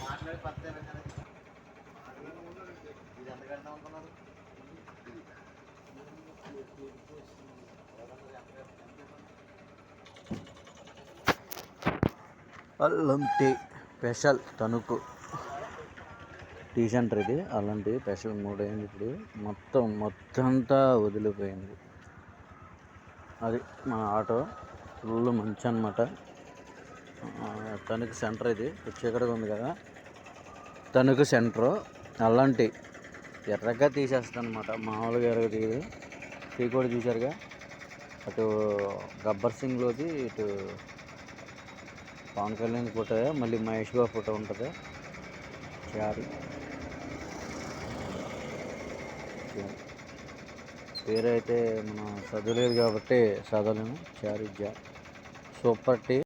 మాట్లాడి పత్తే ఇది ఎంత కడతాం అనుకున్నారు? అల్లం tea special Tanuku tea centre ఇది. అల్లం టీ స్పెషల్ 3 అయింది ఇప్పుడు. మొత్తం అంతా వదిలిపోయింది. అది మన ఆటో ఫుల్ మంచి అనమాట. తణుకు సెంటర్ ఇది. చీకటిగా ఉంది కదా, తణుకు సెంటర్. అల్లం టీ ఎర్రగా తీసేస్తాను అనమాట, మామూలుగా ఎర్రగా తీయదు. టీ కూడా చూసారుగా, అటు గబ్బర్ సింగ్లోది, ఇటు పవన్ కళ్యాణ్ ఫోటో, మళ్ళీ మహేష్ బాబు ఫోటో ఉంటుంది. చారు పేరు అయితే మనం చదవలేదు కాబట్టి చదవలేము. చారు సూపర్ టీ.